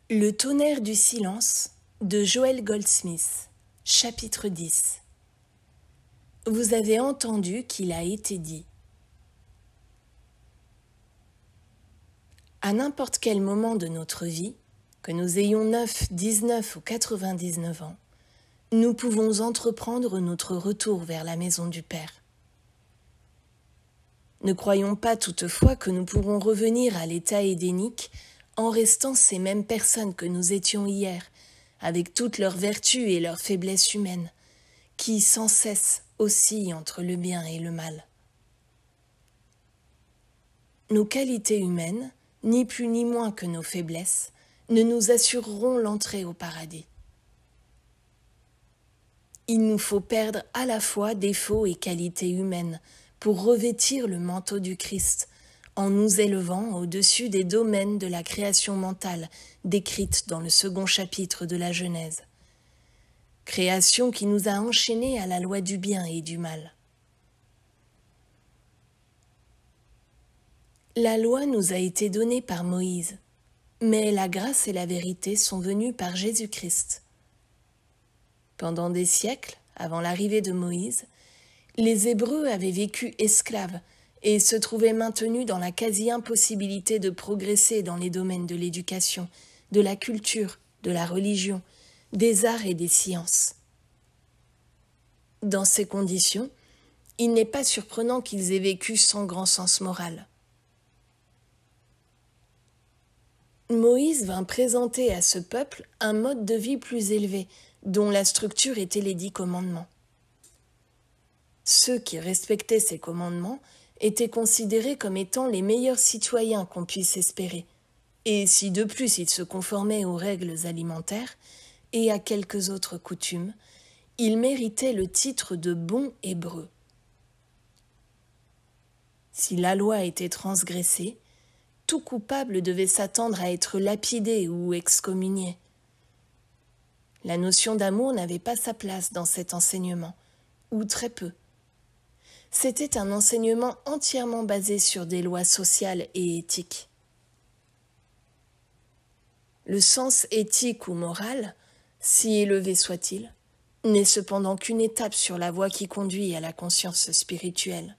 Le tonnerre du silence de Joel Goldsmith, chapitre 10. Vous avez entendu qu'il a été dit. À n'importe quel moment de notre vie, que nous ayons 9, 19 ou 99 ans, nous pouvons entreprendre notre retour vers la maison du Père. Ne croyons pas toutefois que nous pourrons revenir à l'état édénique en restant ces mêmes personnes que nous étions hier, avec toutes leurs vertus et leurs faiblesses humaines, qui sans cesse oscillent entre le bien et le mal. Nos qualités humaines, ni plus ni moins que nos faiblesses, ne nous assureront l'entrée au paradis. Il nous faut perdre à la fois défauts et qualités humaines pour revêtir le manteau du Christ, en nous élevant au-dessus des domaines de la création mentale décrite dans le second chapitre de la Genèse. Création qui nous a enchaînés à la loi du bien et du mal. La loi nous a été donnée par Moïse, mais la grâce et la vérité sont venues par Jésus-Christ. Pendant des siècles, avant l'arrivée de Moïse, les Hébreux avaient vécu esclaves et se trouvaient maintenus dans la quasi-impossibilité de progresser dans les domaines de l'éducation, de la culture, de la religion, des arts et des sciences. Dans ces conditions, il n'est pas surprenant qu'ils aient vécu sans grand sens moral. Moïse vint présenter à ce peuple un mode de vie plus élevé, dont la structure était les 10 commandements. Ceux qui respectaient ces commandements étaient considérés comme étant les meilleurs citoyens qu'on puisse espérer, et si de plus ils se conformaient aux règles alimentaires et à quelques autres coutumes, ils méritaient le titre de bons Hébreux. Si la loi était transgressée, tout coupable devait s'attendre à être lapidé ou excommunié. La notion d'amour n'avait pas sa place dans cet enseignement, ou très peu. C'était un enseignement entièrement basé sur des lois sociales et éthiques. Le sens éthique ou moral, si élevé soit-il, n'est cependant qu'une étape sur la voie qui conduit à la conscience spirituelle.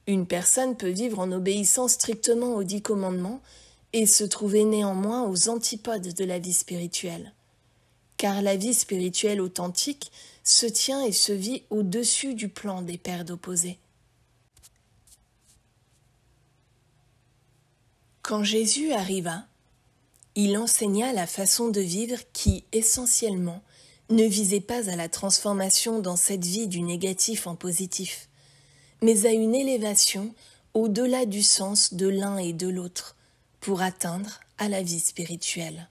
Une personne peut vivre en obéissant strictement aux 10 commandements et se trouver néanmoins aux antipodes de la vie spirituelle. Car la vie spirituelle authentique se tient et se vit au-dessus du plan des pères d'opposés. Quand Jésus arriva, il enseigna la façon de vivre qui, essentiellement, ne visait pas à la transformation dans cette vie du négatif en positif, mais à une élévation au-delà du sens de l'un et de l'autre, pour atteindre à la vie spirituelle.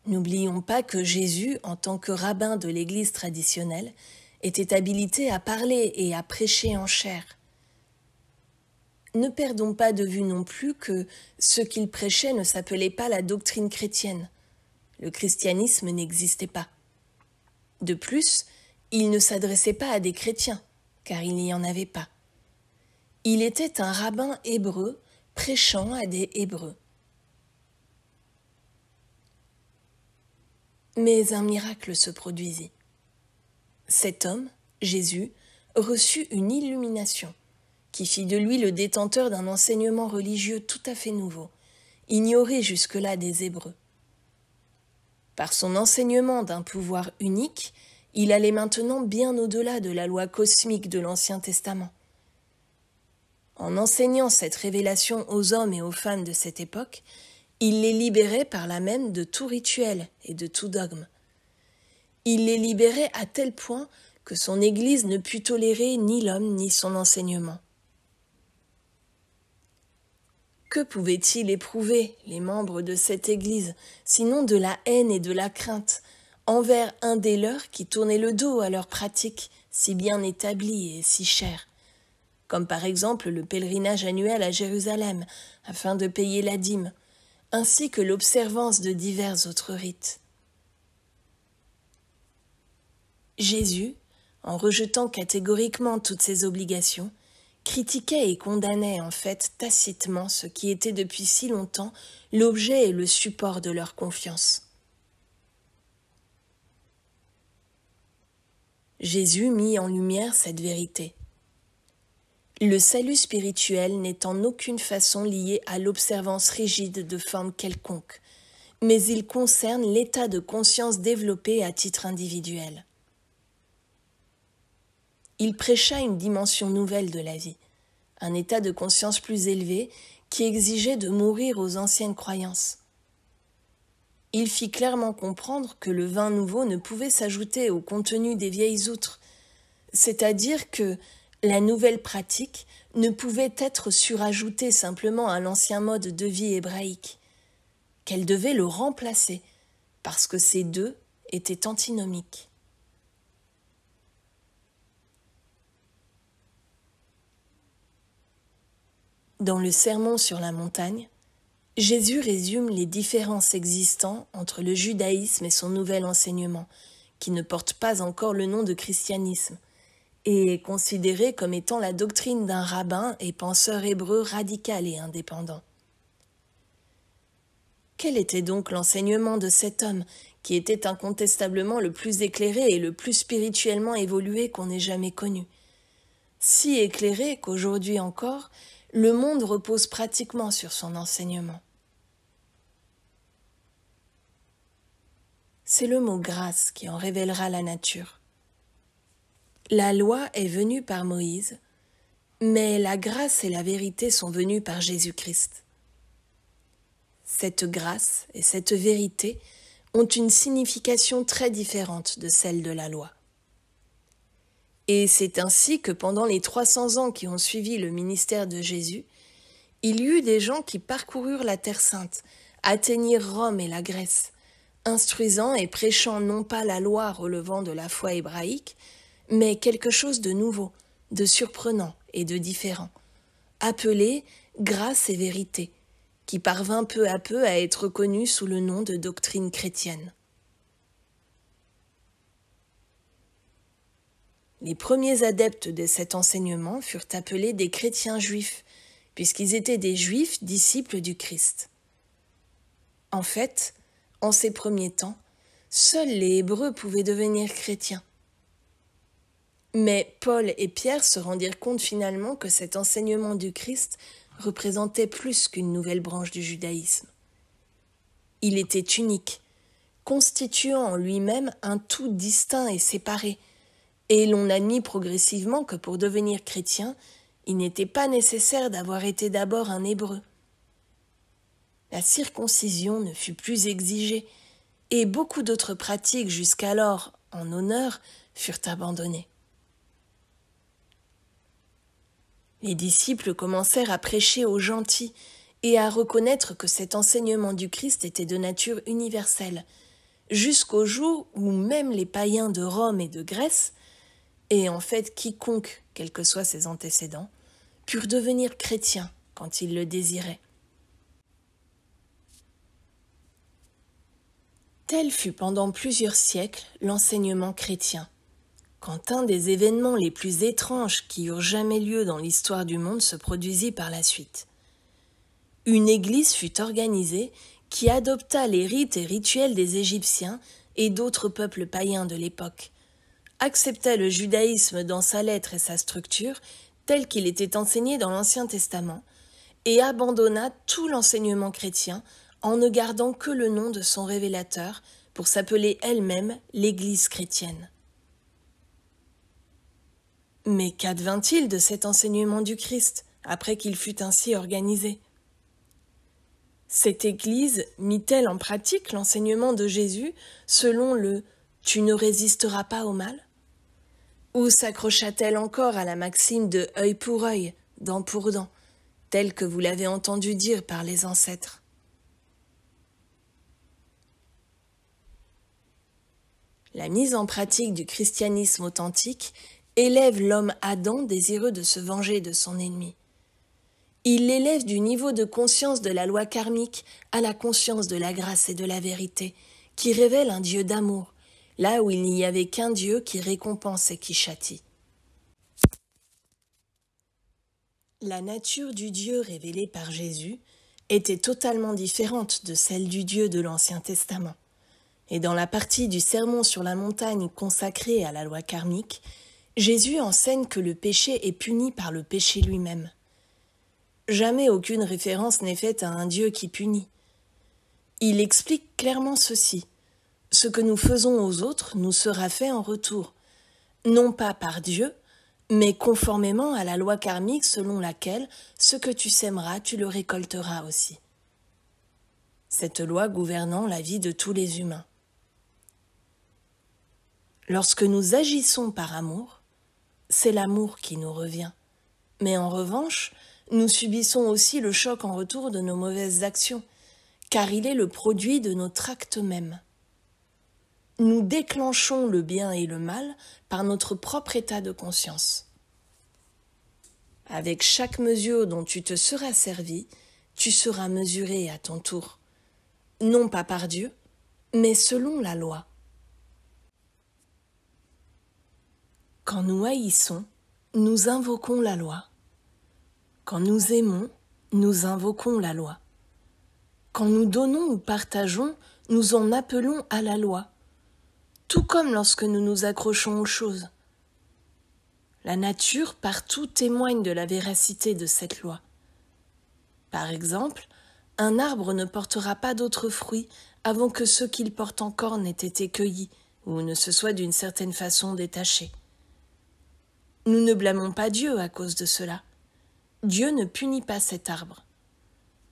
N'oublions pas que Jésus, en tant que rabbin de l'Église traditionnelle, était habilité à parler et à prêcher en chair. Ne perdons pas de vue non plus que ce qu'il prêchait ne s'appelait pas la doctrine chrétienne. Le christianisme n'existait pas. De plus, il ne s'adressait pas à des chrétiens, car il n'y en avait pas. Il était un rabbin hébreu prêchant à des Hébreux. Mais un miracle se produisit. Cet homme, Jésus, reçut une illumination qui fit de lui le détenteur d'un enseignement religieux tout à fait nouveau, ignoré jusque-là des Hébreux. Par son enseignement d'un pouvoir unique, il allait maintenant bien au-delà de la loi cosmique de l'Ancien Testament. En enseignant cette révélation aux hommes et aux femmes de cette époque, il les libérait par là même de tout rituel et de tout dogme. Il les libérait à tel point que son Église ne put tolérer ni l'homme ni son enseignement. Que pouvaient-ils éprouver, les membres de cette Église, sinon de la haine et de la crainte, envers un des leurs qui tournait le dos à leurs pratiques si bien établies et si chères, comme par exemple le pèlerinage annuel à Jérusalem, afin de payer la dîme, ainsi que l'observance de divers autres rites. Jésus, en rejetant catégoriquement toutes ces obligations, critiquaient et condamnaient en fait tacitement ce qui était depuis si longtemps l'objet et le support de leur confiance. Jésus mit en lumière cette vérité. Le salut spirituel n'est en aucune façon lié à l'observance rigide de formes quelconques, mais il concerne l'état de conscience développé à titre individuel. Il prêcha une dimension nouvelle de la vie, un état de conscience plus élevé qui exigeait de mourir aux anciennes croyances. Il fit clairement comprendre que le vin nouveau ne pouvait s'ajouter au contenu des vieilles outres, c'est-à-dire que la nouvelle pratique ne pouvait être surajoutée simplement à l'ancien mode de vie hébraïque, qu'elle devait le remplacer, parce que ces deux étaient antinomiques. Dans le Sermon sur la montagne, Jésus résume les différences existant entre le judaïsme et son nouvel enseignement, qui ne porte pas encore le nom de christianisme, et est considéré comme étant la doctrine d'un rabbin et penseur hébreu radical et indépendant. Quel était donc l'enseignement de cet homme, qui était incontestablement le plus éclairé et le plus spirituellement évolué qu'on ait jamais connu? Si éclairé qu'aujourd'hui encore, le monde repose pratiquement sur son enseignement. C'est le mot grâce qui en révélera la nature. La loi est venue par Moïse, mais la grâce et la vérité sont venues par Jésus-Christ. Cette grâce et cette vérité ont une signification très différente de celle de la loi. Et c'est ainsi que pendant les 300 ans qui ont suivi le ministère de Jésus, il y eut des gens qui parcoururent la Terre Sainte, atteignirent Rome et la Grèce, instruisant et prêchant non pas la loi relevant de la foi hébraïque, mais quelque chose de nouveau, de surprenant et de différent, appelé grâce et vérité, qui parvint peu à peu à être connu sous le nom de doctrine chrétienne. Les premiers adeptes de cet enseignement furent appelés des chrétiens juifs, puisqu'ils étaient des juifs disciples du Christ. En fait, en ces premiers temps, seuls les Hébreux pouvaient devenir chrétiens. Mais Paul et Pierre se rendirent compte finalement que cet enseignement du Christ représentait plus qu'une nouvelle branche du judaïsme. Il était unique, constituant en lui-même un tout distinct et séparé, et l'on admit progressivement que pour devenir chrétien, il n'était pas nécessaire d'avoir été d'abord un Hébreu. La circoncision ne fut plus exigée, et beaucoup d'autres pratiques jusqu'alors en honneur furent abandonnées. Les disciples commencèrent à prêcher aux gentils et à reconnaître que cet enseignement du Christ était de nature universelle, jusqu'au jour où même les païens de Rome et de Grèce, et en fait quiconque, quels que soient ses antécédents, purent devenir chrétiens quand ils le désiraient. Tel fut pendant plusieurs siècles l'enseignement chrétien, quand un des événements les plus étranges qui eurent jamais lieu dans l'histoire du monde se produisit par la suite. Une église fut organisée qui adopta les rites et rituels des Égyptiens et d'autres peuples païens de l'époque, accepta le judaïsme dans sa lettre et sa structure, tel qu'il était enseigné dans l'Ancien Testament, et abandonna tout l'enseignement chrétien en ne gardant que le nom de son révélateur pour s'appeler elle-même l'Église chrétienne. Mais qu'advint-il de cet enseignement du Christ après qu'il fut ainsi organisé? Cette Église mit-elle en pratique l'enseignement de Jésus selon le « tu ne résisteras pas au mal » ou s'accrocha-t-elle encore à la maxime de « œil pour œil, dent pour dent », telle que vous l'avez entendu dire par les ancêtres? La mise en pratique du christianisme authentique élève l'homme Adam désireux de se venger de son ennemi. Il l'élève du niveau de conscience de la loi karmique à la conscience de la grâce et de la vérité, qui révèle un Dieu d'amour, là où il n'y avait qu'un Dieu qui récompense et qui châtie. La nature du Dieu révélée par Jésus était totalement différente de celle du Dieu de l'Ancien Testament. Et dans la partie du Sermon sur la montagne consacrée à la loi karmique, Jésus enseigne que le péché est puni par le péché lui-même. Jamais aucune référence n'est faite à un Dieu qui punit. Il explique clairement ceci. Ce que nous faisons aux autres nous sera fait en retour, non pas par Dieu, mais conformément à la loi karmique selon laquelle ce que tu sèmeras, tu le récolteras aussi. Cette loi gouvernant la vie de tous les humains. Lorsque nous agissons par amour, c'est l'amour qui nous revient. Mais en revanche, nous subissons aussi le choc en retour de nos mauvaises actions, car il est le produit de notre acte même. Nous déclenchons le bien et le mal par notre propre état de conscience. Avec chaque mesure dont tu te seras servi, tu seras mesuré à ton tour, non pas par Dieu, mais selon la loi. Quand nous haïssons, nous invoquons la loi. Quand nous aimons, nous invoquons la loi. Quand nous donnons ou partageons, nous en appelons à la loi, tout comme lorsque nous nous accrochons aux choses. La nature partout témoigne de la véracité de cette loi. Par exemple, un arbre ne portera pas d'autres fruits avant que ceux qu'il porte encore n'aient été cueillis ou ne se soient d'une certaine façon détachés. Nous ne blâmons pas Dieu à cause de cela. Dieu ne punit pas cet arbre.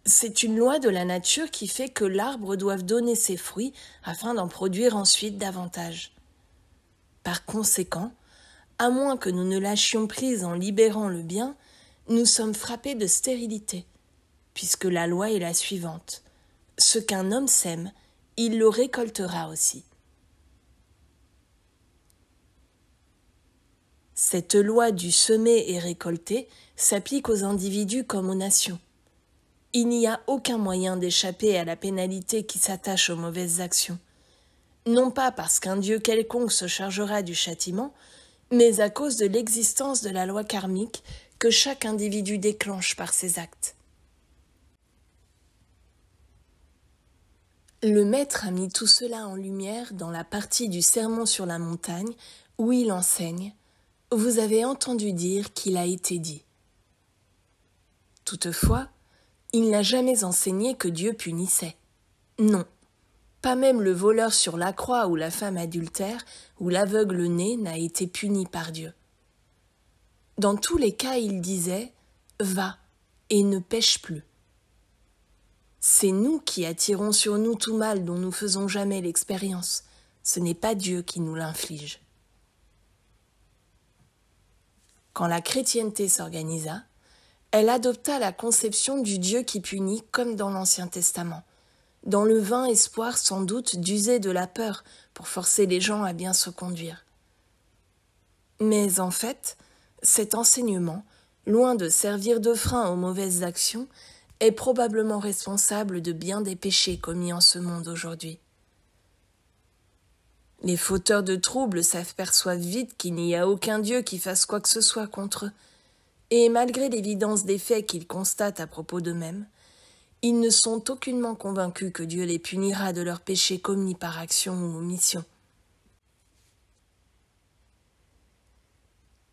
C'est une loi de la nature qui fait que l'arbre doive donner ses fruits afin d'en produire ensuite davantage. Par conséquent, à moins que nous ne lâchions prise en libérant le bien, nous sommes frappés de stérilité, puisque la loi est la suivante. Ce qu'un homme sème, il le récoltera aussi. Cette loi du semer et récolter s'applique aux individus comme aux nations. Il n'y a aucun moyen d'échapper à la pénalité qui s'attache aux mauvaises actions, non pas parce qu'un Dieu quelconque se chargera du châtiment, mais à cause de l'existence de la loi karmique que chaque individu déclenche par ses actes. Le Maître a mis tout cela en lumière dans la partie du Sermon sur la montagne où il enseigne « Vous avez entendu dire qu'il a été dit ». Toutefois, il n'a jamais enseigné que Dieu punissait. Non, pas même le voleur sur la croix ou la femme adultère ou l'aveugle-né n'a été puni par Dieu. Dans tous les cas, il disait « Va et ne pêche plus ». C'est nous qui attirons sur nous tout mal dont nous faisons jamais l'expérience. Ce n'est pas Dieu qui nous l'inflige. Quand la chrétienté s'organisa, elle adopta la conception du Dieu qui punit comme dans l'Ancien Testament, dans le vain espoir sans doute d'user de la peur pour forcer les gens à bien se conduire. Mais en fait, cet enseignement, loin de servir de frein aux mauvaises actions, est probablement responsable de bien des péchés commis en ce monde aujourd'hui. Les fauteurs de troubles s'aperçoivent vite qu'il n'y a aucun Dieu qui fasse quoi que ce soit contre eux, et malgré l'évidence des faits qu'ils constatent à propos d'eux-mêmes, ils ne sont aucunement convaincus que Dieu les punira de leurs péchés commis par action ou omission.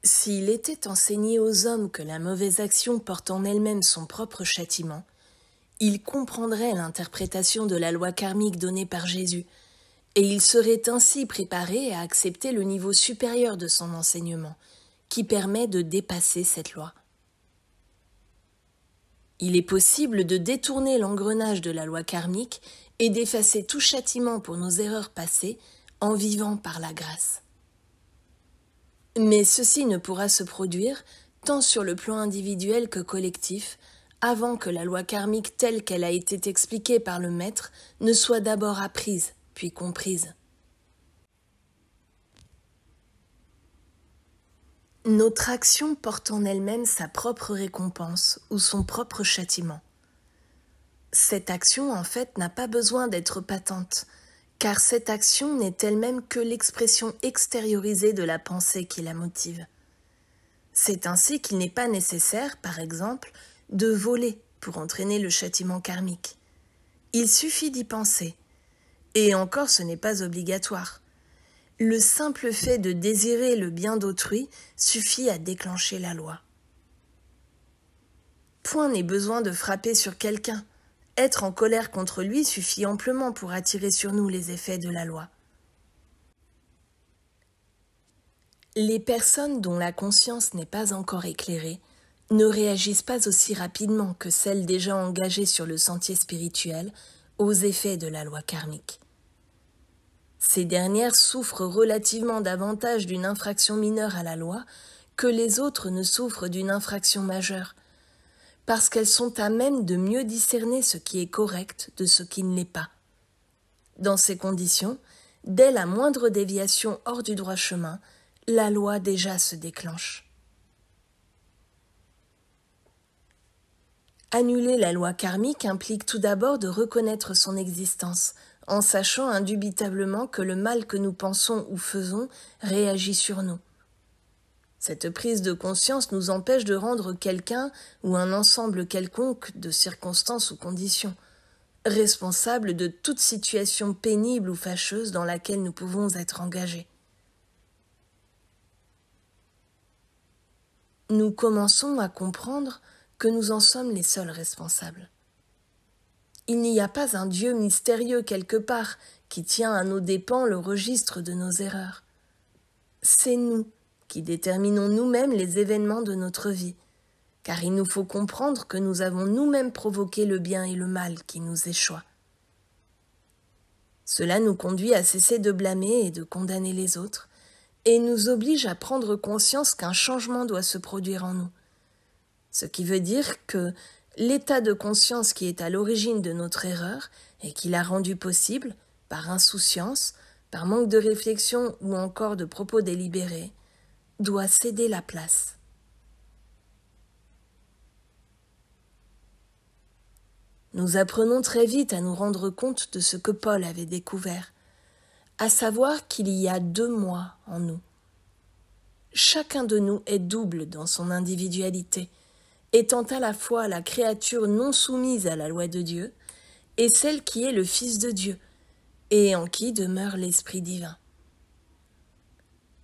S'il était enseigné aux hommes que la mauvaise action porte en elle-même son propre châtiment, ils comprendraient l'interprétation de la loi karmique donnée par Jésus, et ils seraient ainsi préparés à accepter le niveau supérieur de son enseignement, qui permet de dépasser cette loi. Il est possible de détourner l'engrenage de la loi karmique et d'effacer tout châtiment pour nos erreurs passées en vivant par la grâce. Mais ceci ne pourra se produire tant sur le plan individuel que collectif, avant que la loi karmique telle qu'elle a été expliquée par le Maître ne soit d'abord apprise, puis comprise. Notre action porte en elle-même sa propre récompense ou son propre châtiment. Cette action, en fait, n'a pas besoin d'être patente, car cette action n'est elle-même que l'expression extériorisée de la pensée qui la motive. C'est ainsi qu'il n'est pas nécessaire, par exemple, de voler pour entraîner le châtiment karmique. Il suffit d'y penser. Et encore, ce n'est pas obligatoire. Le simple fait de désirer le bien d'autrui suffit à déclencher la loi. Point n'est besoin de frapper sur quelqu'un. Être en colère contre lui suffit amplement pour attirer sur nous les effets de la loi. Les personnes dont la conscience n'est pas encore éclairée ne réagissent pas aussi rapidement que celles déjà engagées sur le sentier spirituel aux effets de la loi karmique. Ces dernières souffrent relativement davantage d'une infraction mineure à la loi que les autres ne souffrent d'une infraction majeure, parce qu'elles sont à même de mieux discerner ce qui est correct de ce qui ne l'est pas. Dans ces conditions, dès la moindre déviation hors du droit chemin, la loi déjà se déclenche. Annuler la loi karmique implique tout d'abord de reconnaître son existence, en sachant indubitablement que le mal que nous pensons ou faisons réagit sur nous. Cette prise de conscience nous empêche de rendre quelqu'un ou un ensemble quelconque de circonstances ou conditions responsable de toute situation pénible ou fâcheuse dans laquelle nous pouvons être engagés. Nous commençons à comprendre que nous en sommes les seuls responsables. Il n'y a pas un Dieu mystérieux quelque part qui tient à nos dépens le registre de nos erreurs. C'est nous qui déterminons nous-mêmes les événements de notre vie, car il nous faut comprendre que nous avons nous-mêmes provoqué le bien et le mal qui nous échoient. Cela nous conduit à cesser de blâmer et de condamner les autres, et nous oblige à prendre conscience qu'un changement doit se produire en nous. Ce qui veut dire que l'état de conscience qui est à l'origine de notre erreur et qui l'a rendue possible, par insouciance, par manque de réflexion ou encore de propos délibérés, doit céder la place. Nous apprenons très vite à nous rendre compte de ce que Paul avait découvert, à savoir qu'il y a 2 moi en nous. Chacun de nous est double dans son individualité, étant à la fois la créature non soumise à la loi de Dieu et celle qui est le Fils de Dieu, et en qui demeure l'Esprit divin.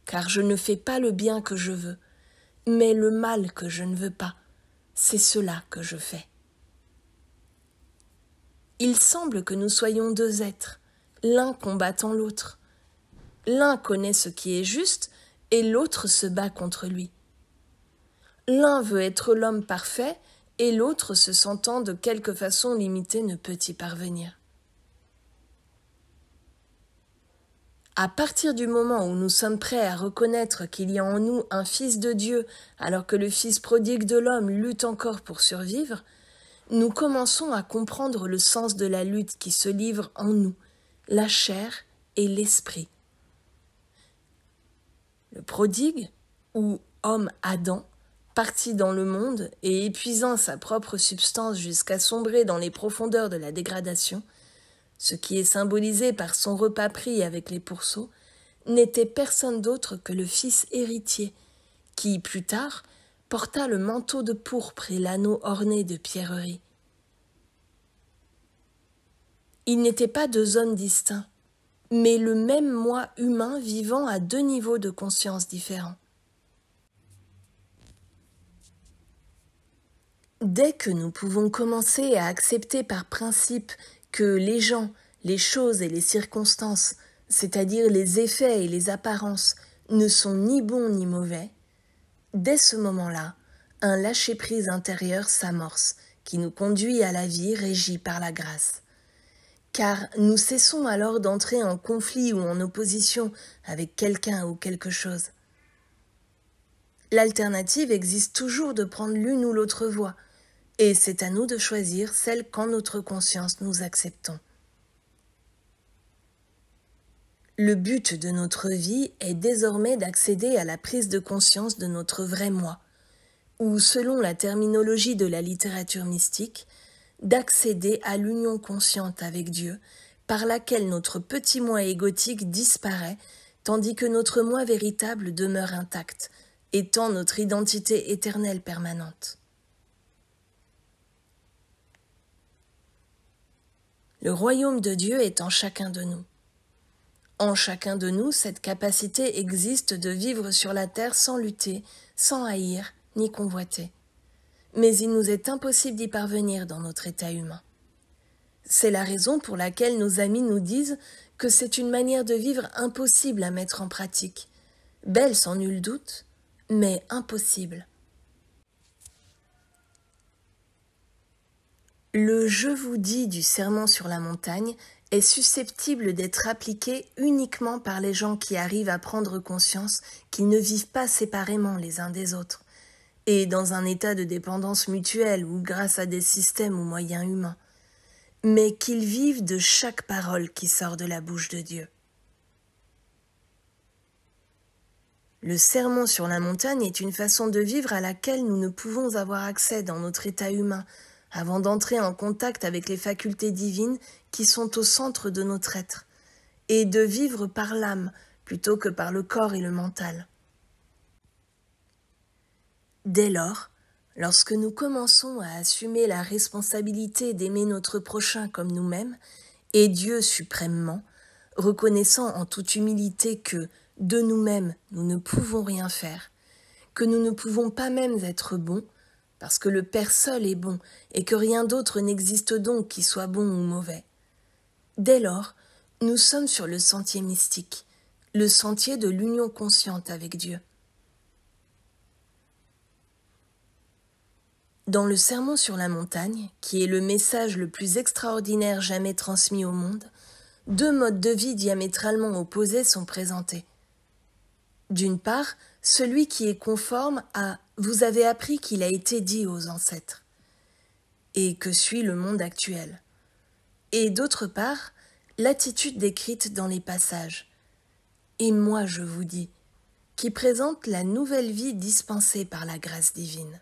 Car je ne fais pas le bien que je veux, mais le mal que je ne veux pas, c'est cela que je fais. Il semble que nous soyons 2 êtres, l'un combattant l'autre. L'un connaît ce qui est juste, et l'autre se bat contre lui. L'un veut être l'homme parfait, et l'autre, se sentant de quelque façon limité, ne peut y parvenir. À partir du moment où nous sommes prêts à reconnaître qu'il y a en nous un Fils de Dieu, alors que le Fils prodigue de l'homme lutte encore pour survivre, nous commençons à comprendre le sens de la lutte qui se livre en nous, la chair et l'esprit. Le prodigue, ou homme Adam, parti dans le monde et épuisant sa propre substance jusqu'à sombrer dans les profondeurs de la dégradation, ce qui est symbolisé par son repas pris avec les pourceaux, n'était personne d'autre que le fils héritier, qui, plus tard, porta le manteau de pourpre et l'anneau orné de pierreries. Il n'était pas 2 hommes distincts, mais le même moi humain vivant à 2 niveaux de conscience différents. Dès que nous pouvons commencer à accepter par principe que les gens, les choses et les circonstances, c'est-à-dire les effets et les apparences, ne sont ni bons ni mauvais, dès ce moment-là, un lâcher-prise intérieur s'amorce qui nous conduit à la vie régie par la grâce. Car nous cessons alors d'entrer en conflit ou en opposition avec quelqu'un ou quelque chose. L'alternative existe toujours de prendre l'une ou l'autre voie, et c'est à nous de choisir celle qu'en notre conscience nous acceptons. Le but de notre vie est désormais d'accéder à la prise de conscience de notre vrai moi, ou selon la terminologie de la littérature mystique, d'accéder à l'union consciente avec Dieu, par laquelle notre petit moi égotique disparaît, tandis que notre moi véritable demeure intact, étant notre identité éternelle permanente. Le royaume de Dieu est en chacun de nous. En chacun de nous, cette capacité existe de vivre sur la terre sans lutter, sans haïr, ni convoiter. Mais il nous est impossible d'y parvenir dans notre état humain. C'est la raison pour laquelle nos amis nous disent que c'est une manière de vivre impossible à mettre en pratique, belle sans nul doute, mais impossible. Le « je vous dis » du sermon sur la montagne est susceptible d'être appliqué uniquement par les gens qui arrivent à prendre conscience qu'ils ne vivent pas séparément les uns des autres, et dans un état de dépendance mutuelle ou grâce à des systèmes ou moyens humains, mais qu'ils vivent de chaque parole qui sort de la bouche de Dieu. Le sermon sur la montagne est une façon de vivre à laquelle nous ne pouvons avoir accès dans notre état humain, avant d'entrer en contact avec les facultés divines qui sont au centre de notre être, et de vivre par l'âme plutôt que par le corps et le mental. Dès lors, lorsque nous commençons à assumer la responsabilité d'aimer notre prochain comme nous-mêmes, et Dieu suprêmement, reconnaissant en toute humilité que, de nous-mêmes, nous ne pouvons rien faire, que nous ne pouvons pas même être bons, parce que le Père seul est bon et que rien d'autre n'existe donc qui soit bon ou mauvais. Dès lors, nous sommes sur le sentier mystique, le sentier de l'union consciente avec Dieu. Dans le sermon sur la montagne, qui est le message le plus extraordinaire jamais transmis au monde, deux modes de vie diamétralement opposés sont présentés. D'une part, celui qui est conforme à « vous avez appris qu'il a été dit aux ancêtres » et que suit le monde actuel. Et d'autre part, l'attitude décrite dans les passages « et moi je vous dis » qui présente la nouvelle vie dispensée par la grâce divine.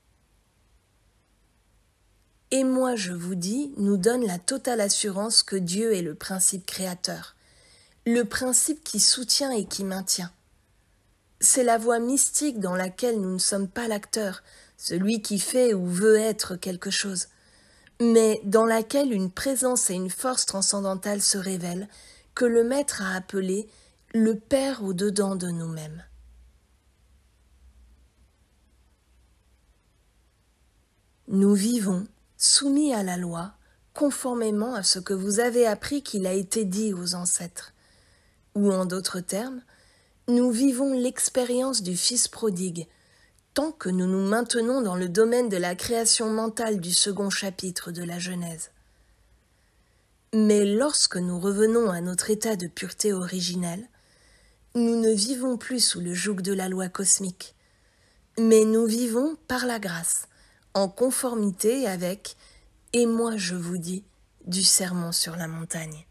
« Et moi je vous dis » nous donne la totale assurance que Dieu est le principe créateur, le principe qui soutient et qui maintient. C'est la voie mystique dans laquelle nous ne sommes pas l'acteur, celui qui fait ou veut être quelque chose, mais dans laquelle une présence et une force transcendantale se révèlent, que le Maître a appelé le Père au-dedans de nous-mêmes. Nous vivons, soumis à la loi, conformément à ce que vous avez appris qu'il a été dit aux ancêtres. Ou en d'autres termes, nous vivons l'expérience du Fils prodigue, tant que nous nous maintenons dans le domaine de la création mentale du second chapitre de la Genèse. Mais lorsque nous revenons à notre état de pureté originelle, nous ne vivons plus sous le joug de la loi cosmique, mais nous vivons par la grâce, en conformité avec « et moi je vous dis » du sermon sur la montagne.